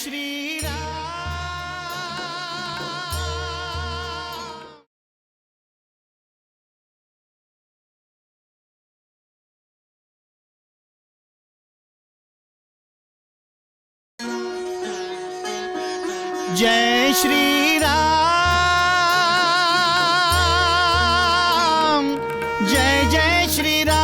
श्री राम। जय श्री राम, जय जय श्री राम।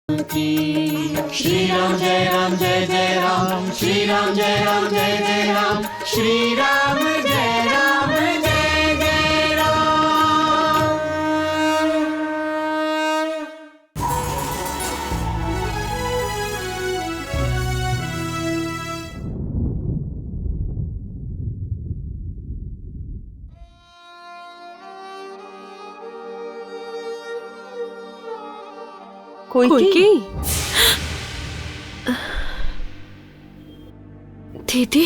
श्री राम जय राम जय जय राम, श्री राम जय राम जय जय राम, श्री राम जय राम जय जय राम। কইকেয়ী, দিদি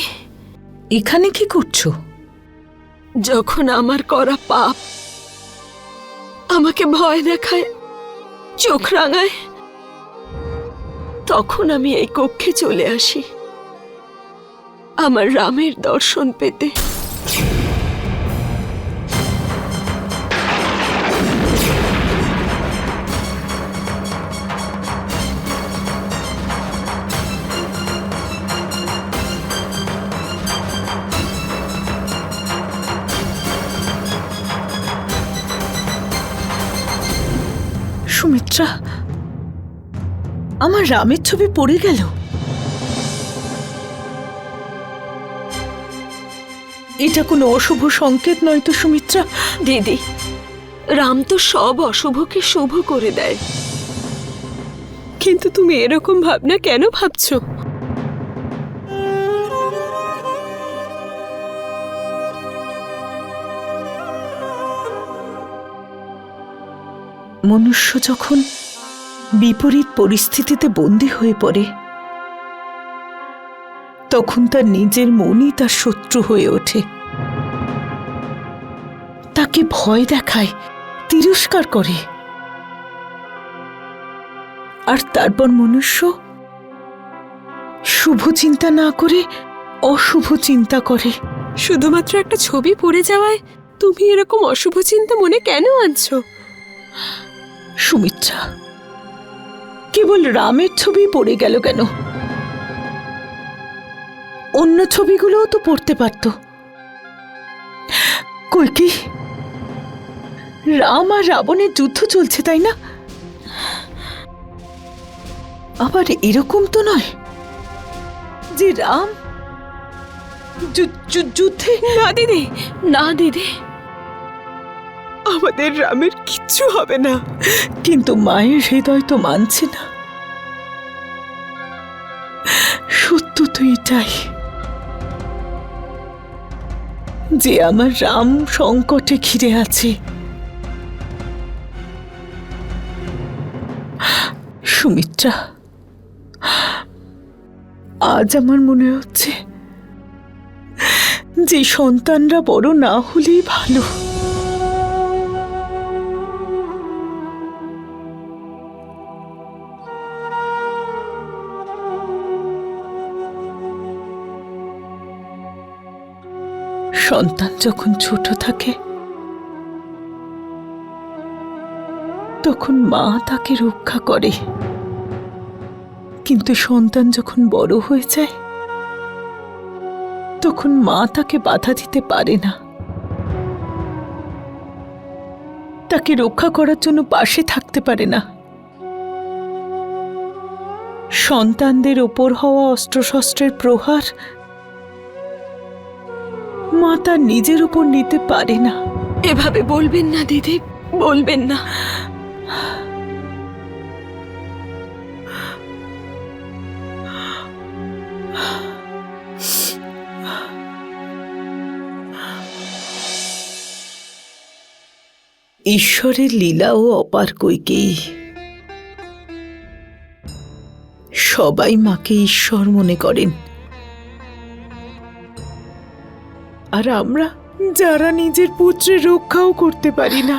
এখানে কি করছো? যখন আমার করা পাপ আমাকে ভয় দেখায়, চোখ রাঙায়, তখন আমি এই কক্ষে চলে আসি আমার রামের দর্শন পেতে। সুমিত্রা, আমার রামের ছবি পড়ে গেল। এটা কোনো অশুভ সংকেত নয় তো সুমিত্রা? দিদি, রাম তো সব অশুভকে শুভ করে দেয়, কিন্তু তুমি এরকম ভাবনা কেন ভাবছো? মনুষ্য যখন বিপরীত পরিস্থিতিতে বন্দী হয়ে পড়ে, তখন তার নিজের মনই তার শত্রু হয়ে ওঠে, তাকে ভয় দেখায়, তিরস্কার করে, আর তারপর মনুষ্য শুভ চিন্তা না করে অশুভ চিন্তা করে। শুধুমাত্র একটা ছবি পড়ে যাওয়ায় তুমি এরকম অশুভ চিন্তা মনে কেন আনছো? সুমিত্রা, কেবল রামের ছবি পড়ে গেল কেন? অন্য ছবিগুলোও তো পড়তে পারত। কইকেয়ী, রাম আর রাবণের যুদ্ধ চলছে, তাই না? আবার এরকম তো নয় যে রাম যুদ্ধে। না দিদি, না দিদি, আমাদের রামের কিচ্ছু হবে না। কিন্তু মায়ের হৃদয় তো মানছে না। সত্য তো এটাই যে আমার রাম সংকটে ঘিরে আছে। সুমিত্রা, আজ আমার মনে হচ্ছে যে সন্তানরা বড় না হলেই ভালো। সন্তান যখন ছোট থাকে তখন মা তাকে রক্ষা করে, কিন্তু সন্তান যখন বড় হয়ে যায় তখন মা তাকে বাধা দিতে পারে না, তাকে রক্ষা করার জন্য পাশে থাকতে পারে না। সন্তানদের ওপর হওয়া অস্ত্রশস্ত্রের প্রহার মা তার নিজের উপর নিতে পারে না। এভাবে বলবেন না দিদি, বলবেন না। ঈশ্বরের লীলাও অপার কইকেই। সবাই মাকে ঈশ্বর মনে করেন, আর আমরা যারা নিজের পুত্রের রক্ষাও করতে পারি না,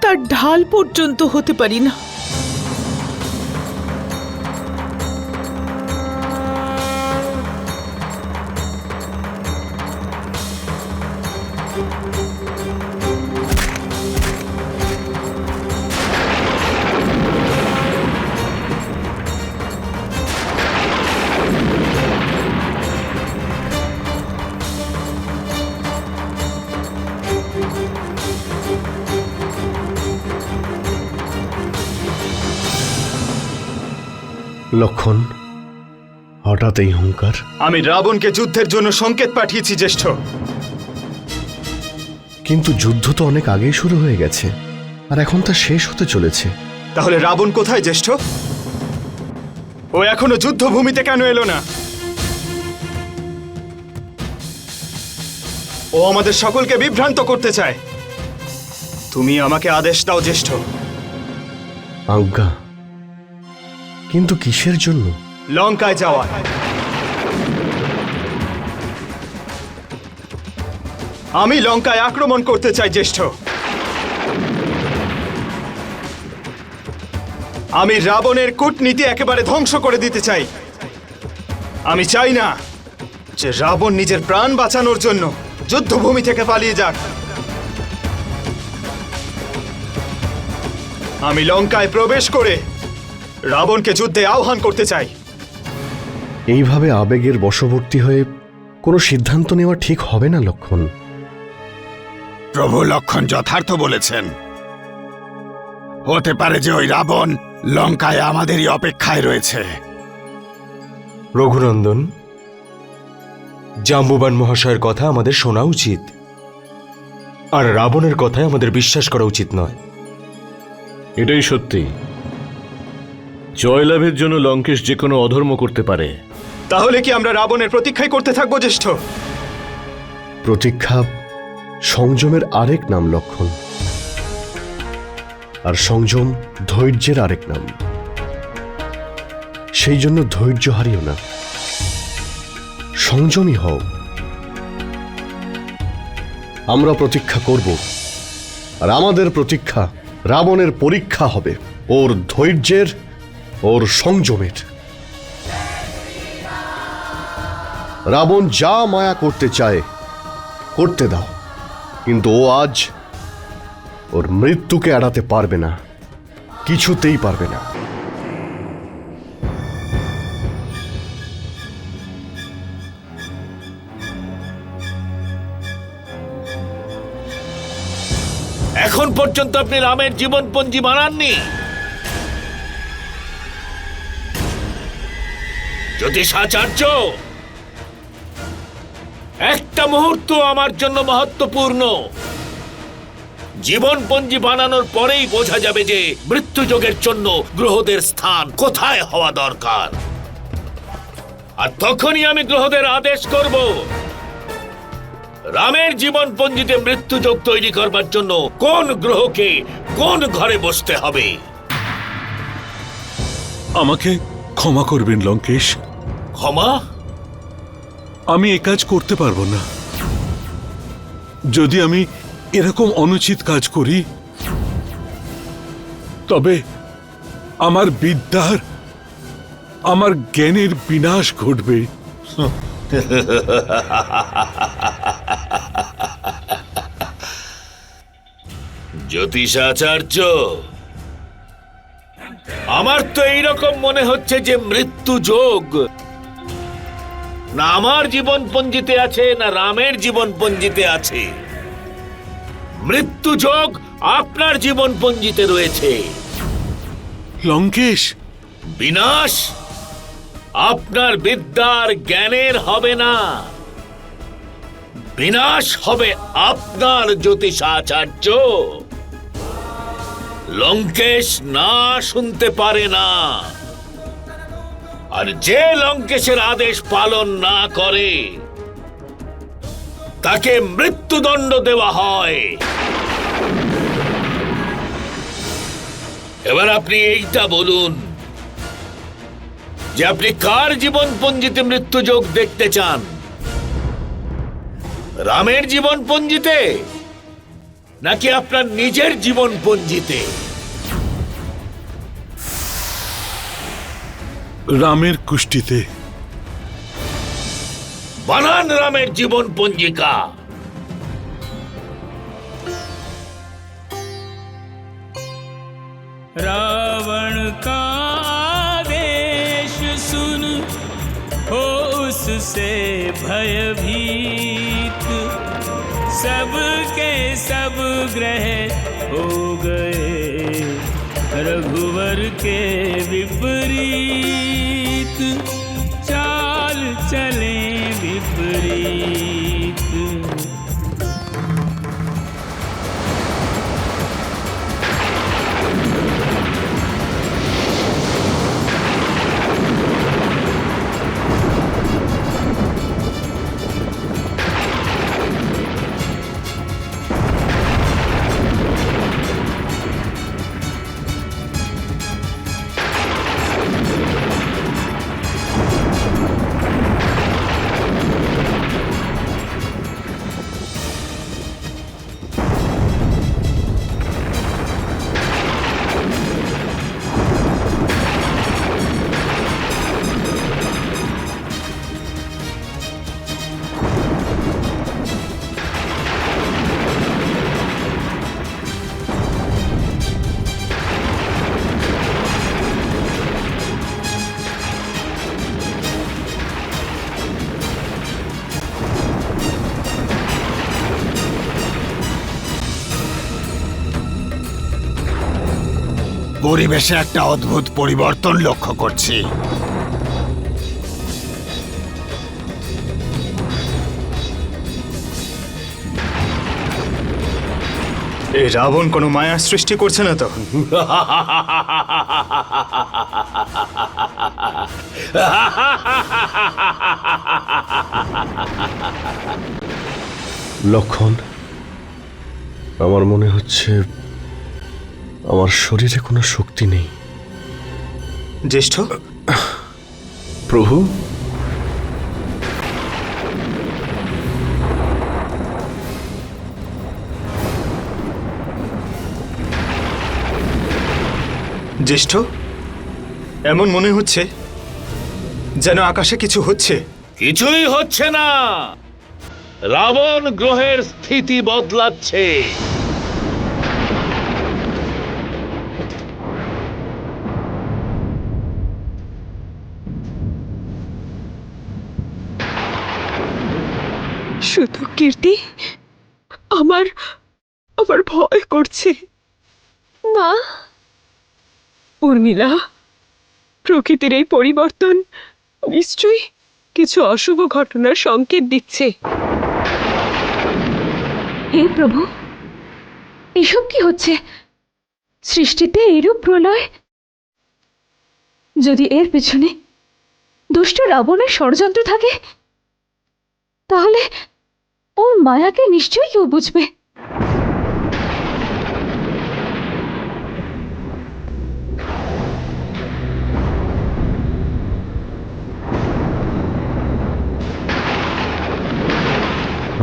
তার ঢাল পর্যন্ত হতে পারি না। লক্ষণ, হঠাৎ এই হুঙ্কার? আমি রাবণকে যুদ্ধের জন্য সংকেত পাঠিয়েছি জ্যেষ্ঠ। কিন্তু যুদ্ধ তো অনেক আগেই শুরু হয়ে গেছে, আর এখন তা শেষ হতে চলেছে। তাহলে রাবণ কোথায় জ্যেষ্ঠ? ও এখনো যুদ্ধভূমিতে কেন এলো না? ও আমাদের সকলকে বিভ্রান্ত করতে চায়। তুমি আমাকে আদেশ দাও জ্যেষ্ঠ। আজ্ঞা, কিন্তু কিসের জন্য? লঙ্কায় যাওয়া। আমি লঙ্কায় আক্রমণ করতে চাই জ্যেষ্ঠ। আমি রাবণের কূটনীতি একেবারে ধ্বংস করে দিতে চাই। আমি চাই না যে রাবণ নিজের প্রাণ বাঁচানোর জন্য যুদ্ধভূমি থেকে পালিয়ে যাক। আমি লঙ্কায় প্রবেশ করে রাবণকে যুদ্ধে আহ্বান করতে চাই। এইভাবে আবেগের বশবর্তী হয়ে কোনো সিদ্ধান্ত নেওয়া ঠিক হবে না লক্ষণ। প্রভু লক্ষণ যথার্থ বলেছেন। হতে পারে যে ওই রাবণ লঙ্কায় আমাদেরই অপেক্ষায় রয়েছে। রঘুনন্দন, জাম্বুবান মহাশয়ের কথা আমাদের শোনা উচিত, আর রাবণের কথায় আমাদের বিশ্বাস করা উচিত নয়। এটাই সত্যি। জয়লাভের জন্য লঙ্কেশ যে কোনো অধর্ম করতে পারে। তাহলে কি আমরা রাবণের প্রতীক্ষাই করতে থাকবো জ্যেষ্ঠ? প্রতীক্ষা সংযমের আরেক নাম লক্ষণ, আর সংযম ধৈর্যের আরেক নাম। সেই জন্য ধৈর্য হারিও না, সংযমী হও। আমরা প্রতীক্ষা করব, আর আমাদের প্রতীক্ষা রাবণের পরীক্ষা হবে, ওর ধৈর্যের, ওর সংযমের। রাবণ যা মায়া করতে চায় করতে দাও, কিন্তু ও আজ ওর মৃত্যুকে এড়াতে পারবে না, কিছুতেই পারবে না। এখন পর্যন্ত আপনি রামের জীবনপঞ্জি বানাননি। জ্যোতিষাচার্য, একটা মুহূর্ত আমার জন্য মহত্বপূর্ণ। জীবনপঞ্জি বানানোর পরেই বোঝা যাবে যে মৃত্যুযোগের জন্য গ্রহদের স্থান কোথায় হওয়া দরকার, আর তখনই আমি গ্রহদের আদেশ করব রামের জীবনপঞ্জিতে মৃত্যুযোগ তৈরি করবার জন্য কোন গ্রহকে কোন ঘরে বসতে হবে। আমাকে ক্ষমা করবেন লঙ্কেশ। ক্ষমা? আমি এ কাজ করতে পারবো না। যদি আমি এরকম অনুচিত কাজ করি তবে আমার বিদ্যার, আমার জ্ঞানের বিনাশ ঘটবে। জ্যোতিষাচার্য, আমার তো এইরকম মনে হচ্ছে যে মৃত্যু যোগ না আমার জীবন পঞ্জিতে আছে না রামের জীবন পঞ্জিতে আছে। মৃত্যু যোগ আপনার জীবন পঞ্জিতে রয়েছে। লঙ্কেশ, বিনাশ আপনার বিদ্যার জ্ঞানের হবে না, বিনাশ হবে আপনার জ্যোতিষাচার্য। লঙ্কেশ না শুনতে পারে না, আর যে লঙ্কেশের আদেশ পালন না করে তাকে মৃত্যুদণ্ড দেওয়া হয়। এবার আপনি এইটা বলুন যে আপনি কার জীবন পঞ্জিতে মৃত্যুযোগ দেখতে চান, রামের জীবন পঞ্জিতে নাকি আপনার নিজের জীবন পঞ্জিতে? রামের কুষ্টিতে। বানান রামের জীবন পঞ্জিকা। रावण का आदेश सुन हो उससे भयभीत, सबके सब ग्रह हो गए रघुवर के विपरीत, चाल चले विपरीत। পরিবেশে একটা অদ্ভুত পরিবর্তন লক্ষ্য করছি। এই রাবণ কোনো মায়ার সৃষ্টি করছে না তো? লক্ষণ, আমার মনে হচ্ছে আমার শরীরে কোনো শক্তি নেই। জ্যেষ্ঠ, প্রভু, জ্যেষ্ঠ, এমন মনে হচ্ছে যেন আকাশে কিছু হচ্ছে। কিছুই হচ্ছে না, রাবণ গ্রহের স্থিতি বদলাচ্ছে। শুধু কীর্তি, আমার আমার ভয় করছে। মা, উর্মিলা, প্রকৃতির এই পরিবর্তন নিশ্চয়ই কিছু অশুভ ঘটনার সংকেত দিচ্ছে। হে প্রভু, এসব কি হচ্ছে? সৃষ্টিতে এইরূপ প্রলয়? যদি এর পেছনে দুষ্ট রাবণের ষড়যন্ত্র থাকে তাহলে ওর মায়াকে নিশ্চয়ই কেউ বুঝবে।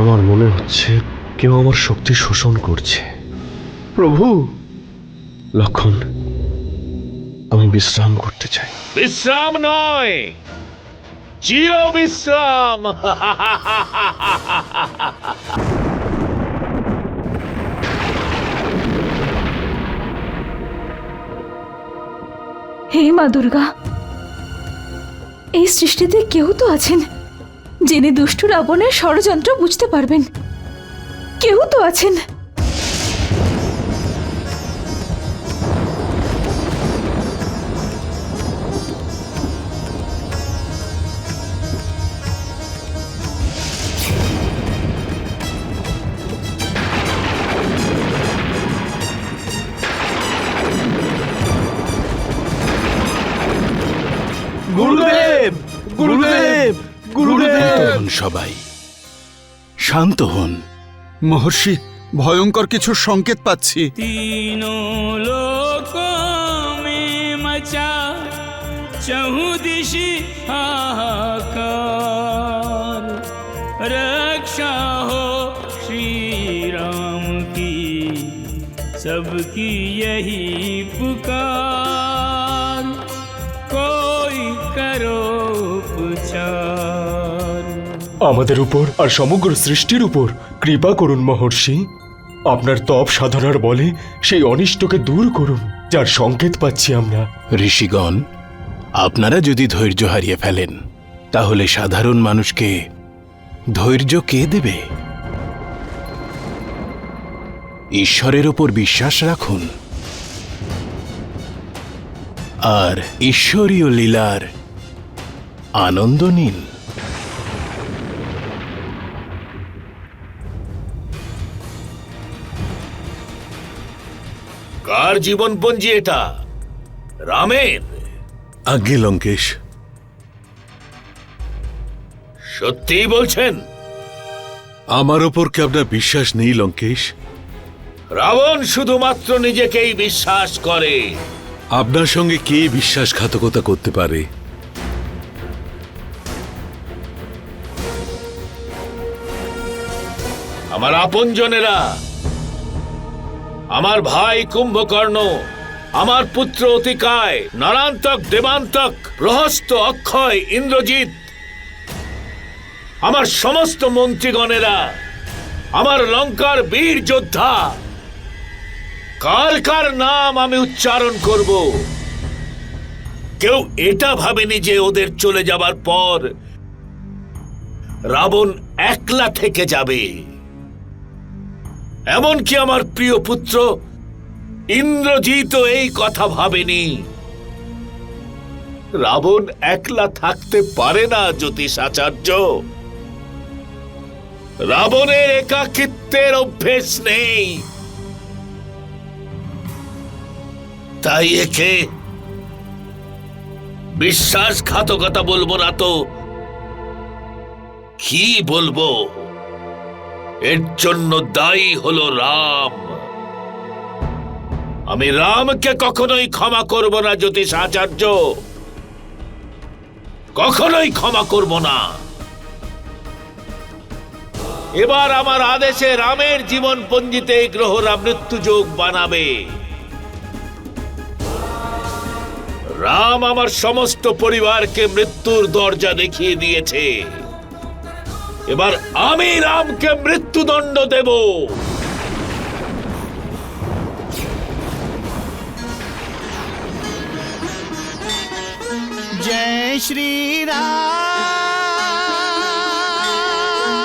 আমার মনে হচ্ছে কেউ আমার শক্তি শোষণ করছে। প্রভু, লক্ষণ, আমি বিশ্রাম করতে চাই। বিশ্রাম নয়, চির বিশ্রাম। হে মা দুর্গা, এই সৃষ্টিতে কেউ তো আছেন যিনি দুষ্ট রাবণের ষড়যন্ত্র বুঝতে পারবেন। কেউ তো আছেন। গুরুদেব গুরুদেব গুরুদেব সবাই শান্ত হন। মহর্ষি, ভয়ঙ্কর কিছু সংকেত পাচ্ছি। तीनों लोकों में मचा चहुदिशि हाहाकार, रक्षा हो श्री राम की सबकी यही पुकार, कोई करो उपचार। আমাদের উপর আর সমগ্র সৃষ্টির উপর কৃপা করুন মহর্ষি। আপনার তপ সাধনার বলে সেই অনিষ্টকে দূর করুন, যার সংকেত পাচ্ছি আমরা। ঋষিগণ, আপনারা যদি ধৈর্য হারিয়ে ফেলেন তাহলে সাধারণ মানুষকে ধৈর্য কে দেবে? ঈশ্বরের ওপর বিশ্বাস রাখুন আর ঈশ্বরীয় লীলার আনন্দ নিন। কার জীবনপঞ্জি এটা? রামের? আজ্ঞে লঙ্কেশ। সত্যিই বলছেন? আমার ওপর কি আপনার বিশ্বাস নেই লঙ্কেশ? রাবণ শুধুমাত্র নিজেকেই বিশ্বাস করে। আপনার সঙ্গে কে বিশ্বাসঘাতকতা করতে পারে? আমার আপনজনেরা, আমার ভাই কুম্ভকর্ণ, আমার পুত্র অতিকায়, নারান্তক, দেবান্তক, প্রহস্ত, অক্ষয়, ইন্দ্রজিৎ, আমার সমস্ত মন্ত্রীগণেরা, আমার লঙ্কার বীর যোদ্ধা, কার কার নাম আমি উচ্চারণ করব? কেউ এটা ভাবেনি যে ওদের চলে যাবার পর রাবণ একলা থেকে যাবে। এমনকি আমার প্রিয় পুত্র ইন্দ্রজিৎ এই কথা ভাবেনি। রাবণ একলা থাকতে পারে না জ্যোতিষাচার্য। রাবণের একাকিত্বের অভ্যেস নেই, তাই একে বিশ্বাসঘাতকতা বলবো না তো কি বলবো? এর জন্য দায়ী হলো রাম। আমি রামকে কখনোই ক্ষমা করব না জ্যোতিষাচার্য, কখনোই ক্ষমা করব না। এবার আমার আদেশে রামের জীবন পঞ্জিতে এই গ্রহরা মৃত্যুযোগ বানাবে। রাম আমার সমস্ত পরিবারকে মৃত্যুর দরজা দেখিয়ে দিয়েছে। এবার আমি রামকে মৃত্যুদণ্ড দেব। जय श्री राम।